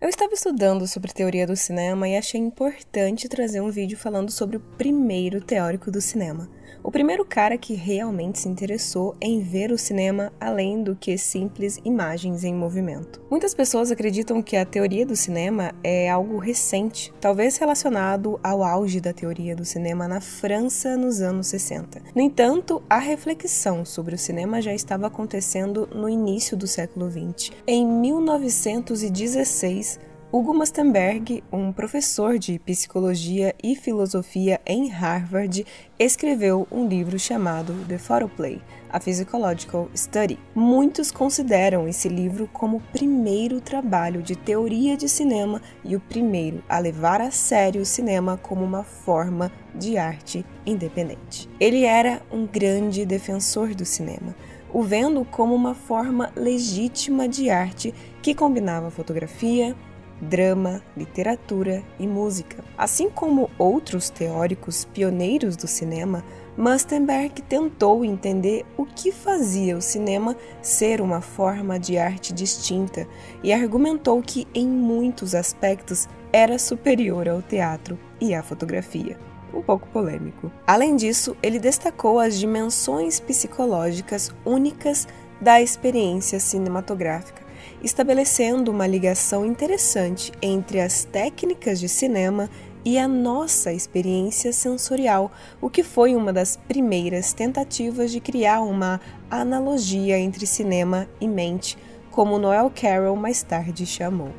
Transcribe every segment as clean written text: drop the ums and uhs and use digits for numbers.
Eu estava estudando sobre teoria do cinema e achei importante trazer um vídeo falando sobre o primeiro teórico do cinema. O primeiro cara que realmente se interessou em ver o cinema além do que simples imagens em movimento. Muitas pessoas acreditam que a teoria do cinema é algo recente, talvez relacionado ao auge da teoria do cinema na França nos anos 60. No entanto, a reflexão sobre o cinema já estava acontecendo no início do século XX. Em 1916, Hugo Mustenberg, um professor de psicologia e filosofia em Harvard, escreveu um livro chamado The Photoplay, A Physiological Study. Muitos consideram esse livro como o primeiro trabalho de teoria de cinema e o primeiro a levar a sério o cinema como uma forma de arte independente. Ele era um grande defensor do cinema, o vendo como uma forma legítima de arte que combinava fotografia, drama, literatura e música. Assim como outros teóricos pioneiros do cinema, Mustenberg tentou entender o que fazia o cinema ser uma forma de arte distinta e argumentou que, em muitos aspectos, era superior ao teatro e à fotografia. Um pouco polêmico. Além disso, ele destacou as dimensões psicológicas únicas da experiência cinematográfica, estabelecendo uma ligação interessante entre as técnicas de cinema e a nossa experiência sensorial, o que foi uma das primeiras tentativas de criar uma analogia entre cinema e mente, como Noel Carroll mais tarde chamou.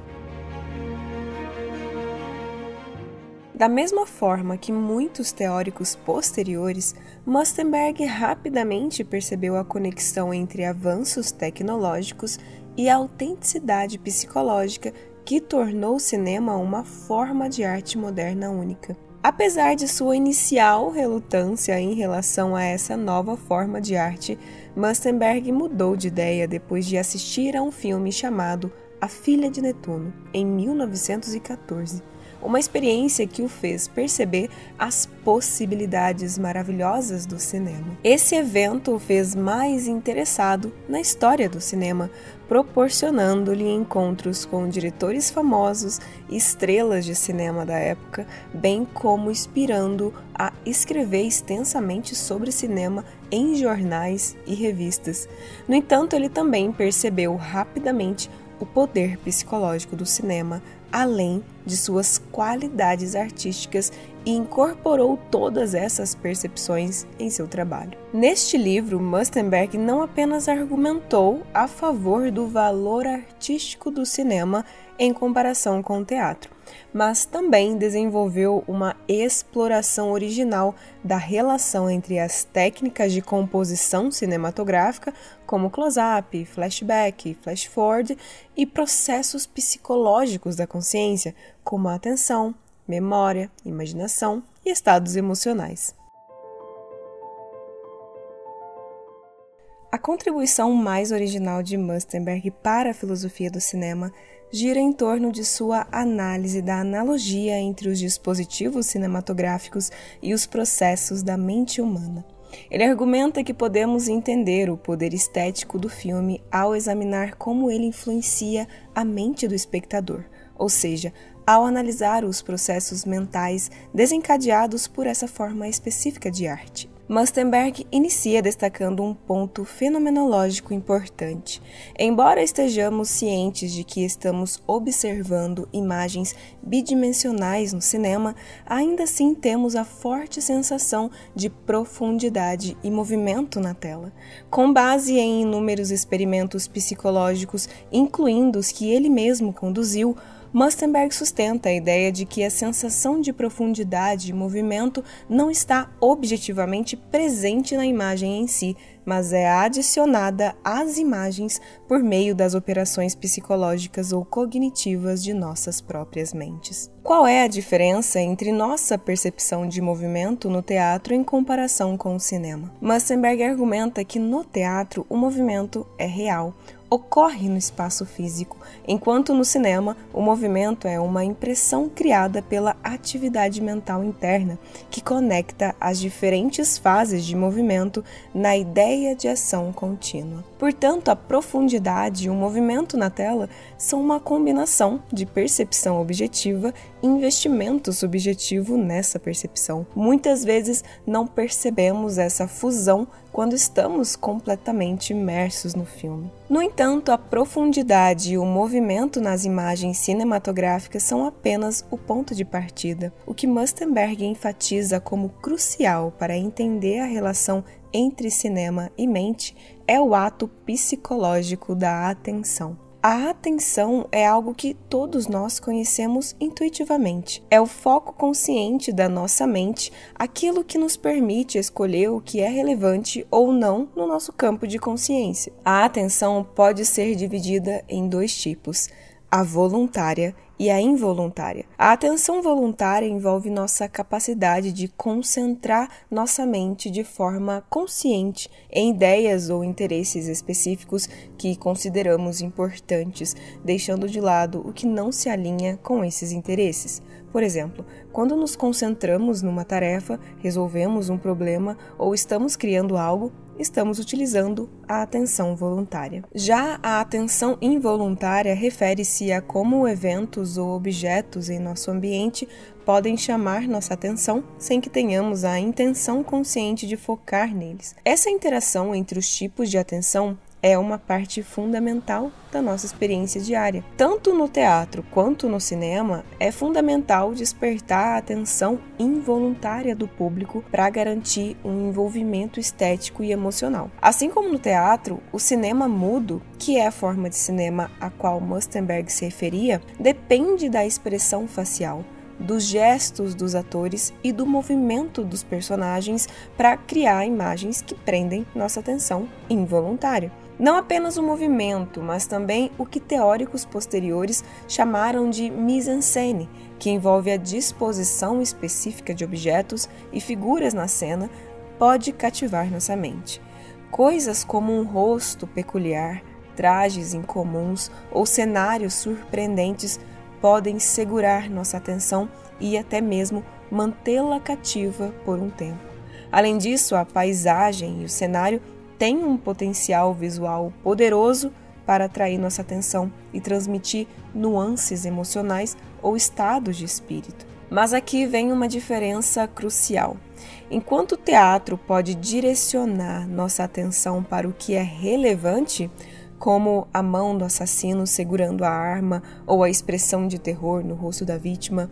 Da mesma forma que muitos teóricos posteriores, Mustenberg rapidamente percebeu a conexão entre avanços tecnológicos e a autenticidade psicológica que tornou o cinema uma forma de arte moderna única. Apesar de sua inicial relutância em relação a essa nova forma de arte, Mustenberg mudou de ideia depois de assistir a um filme chamado A Filha de Netuno, em 1914. Uma experiência que o fez perceber as possibilidades maravilhosas do cinema. Esse evento o fez mais interessado na história do cinema, proporcionando-lhe encontros com diretores famosos e estrelas de cinema da época, bem como inspirando a escrever extensamente sobre cinema em jornais e revistas. No entanto, ele também percebeu rapidamente o poder psicológico do cinema, além de suas qualidades artísticas, e incorporou todas essas percepções em seu trabalho. Neste livro, Mustenberg não apenas argumentou a favor do valor artístico do cinema em comparação com o teatro, mas também desenvolveu uma exploração original da relação entre as técnicas de composição cinematográfica, como close-up, flashback, flash forward, e processos psicológicos da consciência, como a atenção, memória, imaginação e estados emocionais. A contribuição mais original de Mustenberg para a filosofia do cinema gira em torno de sua análise da analogia entre os dispositivos cinematográficos e os processos da mente humana. Ele argumenta que podemos entender o poder estético do filme ao examinar como ele influencia a mente do espectador, ou seja, ao analisar os processos mentais desencadeados por essa forma específica de arte. Mustenberg inicia destacando um ponto fenomenológico importante. Embora estejamos cientes de que estamos observando imagens bidimensionais no cinema, ainda assim temos a forte sensação de profundidade e movimento na tela. Com base em inúmeros experimentos psicológicos, incluindo os que ele mesmo conduziu, Mustenberg sustenta a ideia de que a sensação de profundidade e movimento não está objetivamente presente na imagem em si, mas é adicionada às imagens por meio das operações psicológicas ou cognitivas de nossas próprias mentes. Qual é a diferença entre nossa percepção de movimento no teatro em comparação com o cinema? Mustenberg argumenta que no teatro o movimento é real, ocorre no espaço físico, enquanto no cinema o movimento é uma impressão criada pela atividade mental interna que conecta as diferentes fases de movimento na ideia de ação contínua. Portanto, a profundidade e o movimento na tela são uma combinação de percepção objetiva e investimento subjetivo nessa percepção. Muitas vezes não percebemos essa fusão quando estamos completamente imersos no filme. No entanto, a profundidade e o movimento nas imagens cinematográficas são apenas o ponto de partida. O que Mustenberg enfatiza como crucial para entender a relação entre cinema e mente é o ato psicológico da atenção. A atenção é algo que todos nós conhecemos intuitivamente. É o foco consciente da nossa mente, aquilo que nos permite escolher o que é relevante ou não no nosso campo de consciência. A atenção pode ser dividida em dois tipos: a voluntária e a involuntária. A atenção voluntária envolve nossa capacidade de concentrar nossa mente de forma consciente em ideias ou interesses específicos que consideramos importantes, deixando de lado o que não se alinha com esses interesses. Por exemplo, quando nos concentramos numa tarefa, resolvemos um problema ou estamos criando algo, estamos utilizando a atenção voluntária. Já a atenção involuntária refere-se a como eventos ou objetos em nosso ambiente podem chamar nossa atenção sem que tenhamos a intenção consciente de focar neles. Essa interação entre os tipos de atenção é uma parte fundamental da nossa experiência diária. Tanto no teatro quanto no cinema, é fundamental despertar a atenção involuntária do público para garantir um envolvimento estético e emocional. Assim como no teatro, o cinema mudo, que é a forma de cinema a qual Mustenberg se referia, depende da expressão facial, dos gestos dos atores e do movimento dos personagens para criar imagens que prendem nossa atenção involuntária. Não apenas o movimento, mas também o que teóricos posteriores chamaram de mise-en-scène, que envolve a disposição específica de objetos e figuras na cena, pode cativar nossa mente. Coisas como um rosto peculiar, trajes incomuns ou cenários surpreendentes podem segurar nossa atenção e até mesmo mantê-la cativa por um tempo. Além disso, a paisagem e o cenário têm um potencial visual poderoso para atrair nossa atenção e transmitir nuances emocionais ou estados de espírito. Mas aqui vem uma diferença crucial. Enquanto o teatro pode direcionar nossa atenção para o que é relevante, como a mão do assassino segurando a arma ou a expressão de terror no rosto da vítima,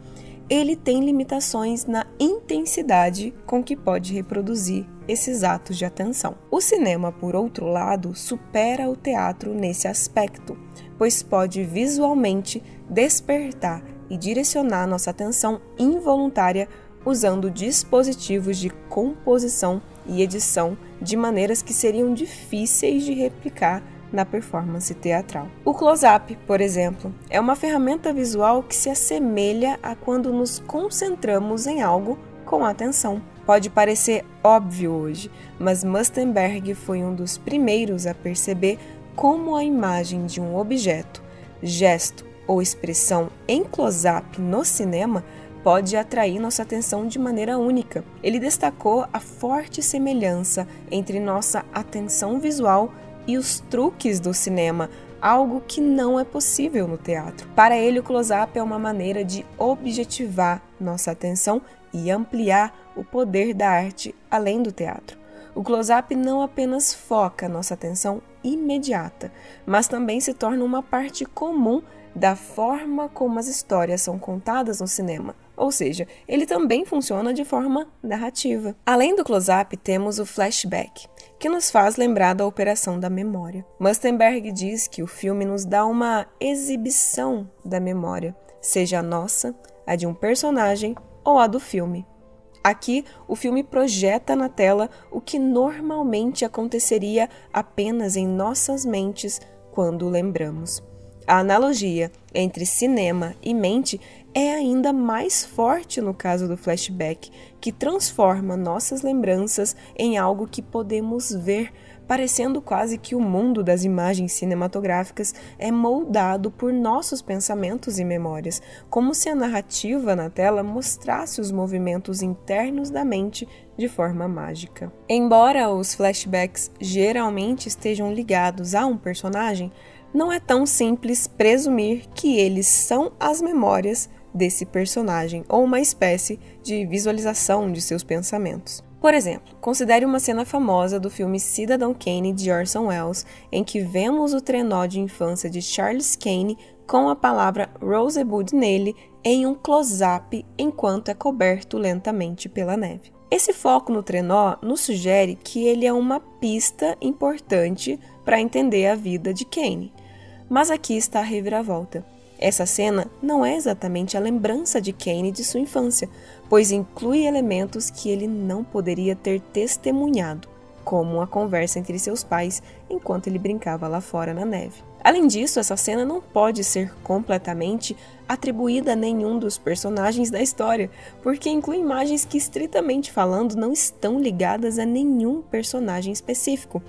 ele tem limitações na intensidade com que pode reproduzir esses atos de atenção. O cinema, por outro lado, supera o teatro nesse aspecto, pois pode visualmente despertar e direcionar nossa atenção involuntária usando dispositivos de composição e edição de maneiras que seriam difíceis de replicar na performance teatral. O close-up, por exemplo, é uma ferramenta visual que se assemelha a quando nos concentramos em algo com atenção. Pode parecer óbvio hoje, mas Mustenberg foi um dos primeiros a perceber como a imagem de um objeto, gesto ou expressão em close-up no cinema pode atrair nossa atenção de maneira única. Ele destacou a forte semelhança entre nossa atenção visual e os truques do cinema, algo que não é possível no teatro. Para ele, o close-up é uma maneira de objetivar nossa atenção e ampliar o poder da arte além do teatro. O close-up não apenas foca nossa atenção imediata, mas também se torna uma parte comum da forma como as histórias são contadas no cinema. Ou seja, ele também funciona de forma narrativa. Além do close-up, temos o flashback, que nos faz lembrar da operação da memória. Mustenberg diz que o filme nos dá uma exibição da memória, seja a nossa, a de um personagem ou a do filme. Aqui, o filme projeta na tela o que normalmente aconteceria apenas em nossas mentes quando lembramos. A analogia entre cinema e mente é ainda mais forte no caso do flashback, que transforma nossas lembranças em algo que podemos ver parecendo quase que o mundo das imagens cinematográficas é moldado por nossos pensamentos e memórias, como se a narrativa na tela mostrasse os movimentos internos da mente de forma mágica. Embora os flashbacks geralmente estejam ligados a um personagem, não é tão simples presumir que eles são as memórias desse personagem ou uma espécie de visualização de seus pensamentos. Por exemplo, considere uma cena famosa do filme Cidadão Kane de Orson Welles, em que vemos o trenó de infância de Charles Kane com a palavra Rosebud nele em um close-up enquanto é coberto lentamente pela neve. Esse foco no trenó nos sugere que ele é uma pista importante para entender a vida de Kane. Mas aqui está a reviravolta. Essa cena não é exatamente a lembrança de Kane de sua infância, pois inclui elementos que ele não poderia ter testemunhado, como a conversa entre seus pais enquanto ele brincava lá fora na neve. Além disso, essa cena não pode ser completamente atribuída a nenhum dos personagens da história, porque inclui imagens que, estritamente falando, não estão ligadas a nenhum personagem específico,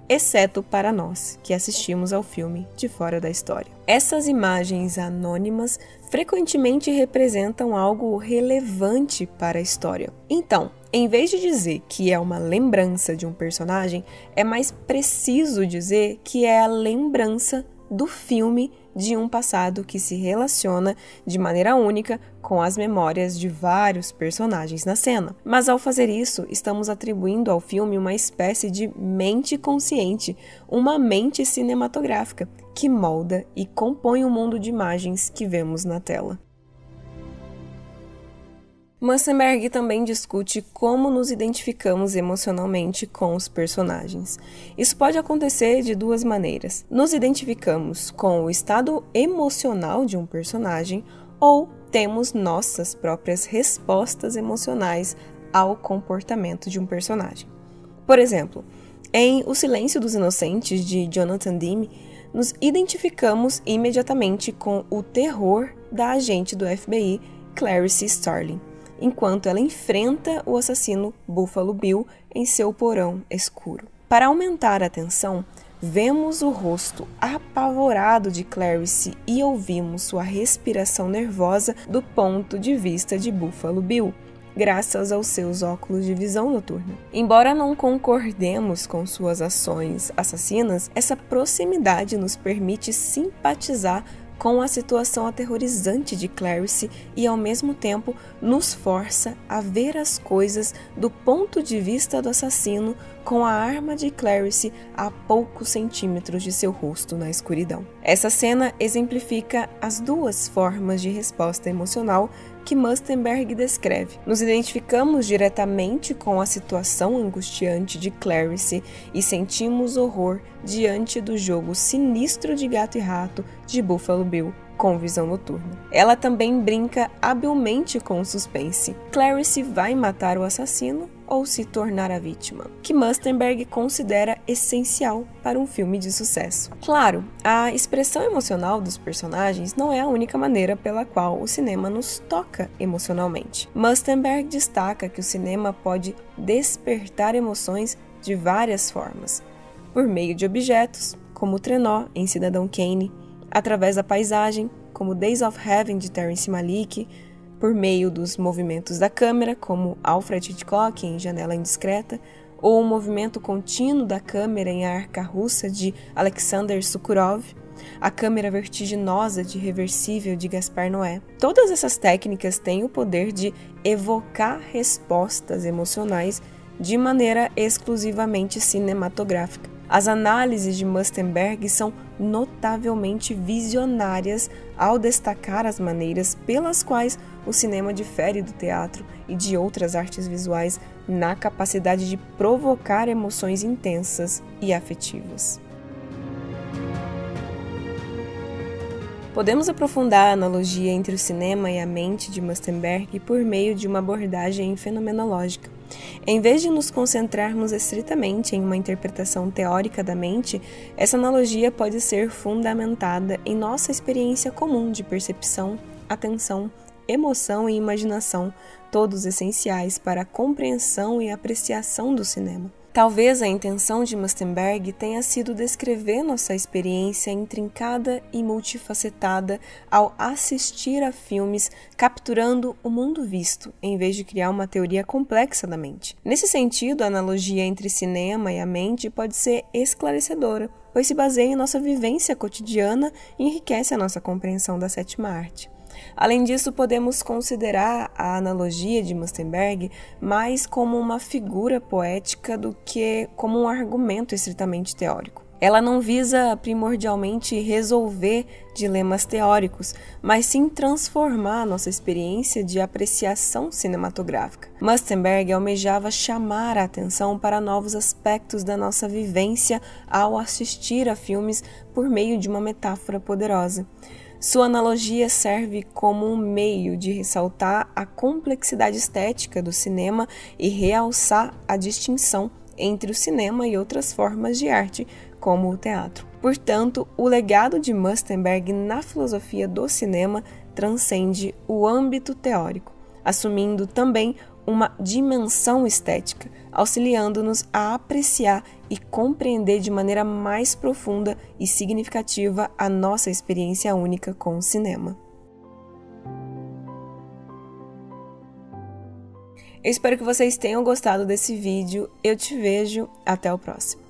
exceto para nós, que assistimos ao filme de fora da história. Essas imagens anônimas frequentemente representam algo relevante para a história. Então, em vez de dizer que é uma lembrança de um personagem, é mais preciso dizer que é a lembrança do filme de um passado que se relaciona de maneira única com as memórias de vários personagens na cena. Mas ao fazer isso, estamos atribuindo ao filme uma espécie de mente consciente, uma mente cinematográfica que molda e compõe o mundo de imagens que vemos na tela. Mustsenberg também discute como nos identificamos emocionalmente com os personagens. Isso pode acontecer de duas maneiras. Nos identificamos com o estado emocional de um personagem ou temos nossas próprias respostas emocionais ao comportamento de um personagem. Por exemplo, em O Silêncio dos Inocentes, de Jonathan Demme, nos identificamos imediatamente com o terror da agente do FBI, Clarice Starling, enquanto ela enfrenta o assassino Buffalo Bill em seu porão escuro. Para aumentar a tensão, vemos o rosto apavorado de Clarice e ouvimos sua respiração nervosa do ponto de vista de Buffalo Bill, graças aos seus óculos de visão noturna. Embora não concordemos com suas ações assassinas, essa proximidade nos permite simpatizar com a situação aterrorizante de Clarice e, ao mesmo tempo, nos força a ver as coisas do ponto de vista do assassino com a arma de Clarice a poucos centímetros de seu rosto na escuridão. Essa cena exemplifica as duas formas de resposta emocional que Mustsenberg descreve. Nos identificamos diretamente com a situação angustiante de Clarice e sentimos horror diante do jogo sinistro de gato e rato de Buffalo Bill com visão noturna. Ela também brinca habilmente com o suspense. Clarice vai matar o assassino ou se tornar a vítima, que Mustsenberg considera essencial para um filme de sucesso. Claro, a expressão emocional dos personagens não é a única maneira pela qual o cinema nos toca emocionalmente. Mustsenberg destaca que o cinema pode despertar emoções de várias formas, por meio de objetos, como o trenó em Cidadão Kane, através da paisagem, como Days of Heaven de Terrence Malick, por meio dos movimentos da câmera, como Alfred Hitchcock em Janela Indiscreta, ou o movimento contínuo da câmera em A Arca Russa de Alexander Sokurov, a câmera vertiginosa de Reversível de Gaspar Noé. Todas essas técnicas têm o poder de evocar respostas emocionais de maneira exclusivamente cinematográfica. As análises de Mustsenberg são notavelmente visionárias ao destacar as maneiras pelas quais o cinema difere do teatro e de outras artes visuais na capacidade de provocar emoções intensas e afetivas. Podemos aprofundar a analogia entre o cinema e a mente de Mustsenberg por meio de uma abordagem fenomenológica. Em vez de nos concentrarmos estritamente em uma interpretação teórica da mente, essa analogia pode ser fundamentada em nossa experiência comum de percepção, atenção, emoção e imaginação, todos essenciais para a compreensão e apreciação do cinema. Talvez a intenção de Mustenberg tenha sido descrever nossa experiência intrincada e multifacetada ao assistir a filmes capturando o mundo visto, em vez de criar uma teoria complexa da mente. Nesse sentido, a analogia entre cinema e a mente pode ser esclarecedora, pois se baseia em nossa vivência cotidiana e enriquece a nossa compreensão da sétima arte. Além disso, podemos considerar a analogia de Mustenberg mais como uma figura poética do que como um argumento estritamente teórico. Ela não visa primordialmente resolver dilemas teóricos, mas sim transformar a nossa experiência de apreciação cinematográfica. Mustenberg almejava chamar a atenção para novos aspectos da nossa vivência ao assistir a filmes por meio de uma metáfora poderosa. Sua analogia serve como um meio de ressaltar a complexidade estética do cinema e realçar a distinção entre o cinema e outras formas de arte, como o teatro. Portanto, o legado de Mustenberg na filosofia do cinema transcende o âmbito teórico, assumindo também uma dimensão estética, auxiliando-nos a apreciar e compreender de maneira mais profunda e significativa a nossa experiência única com o cinema. Eu espero que vocês tenham gostado desse vídeo. Eu te vejo. Até o próximo.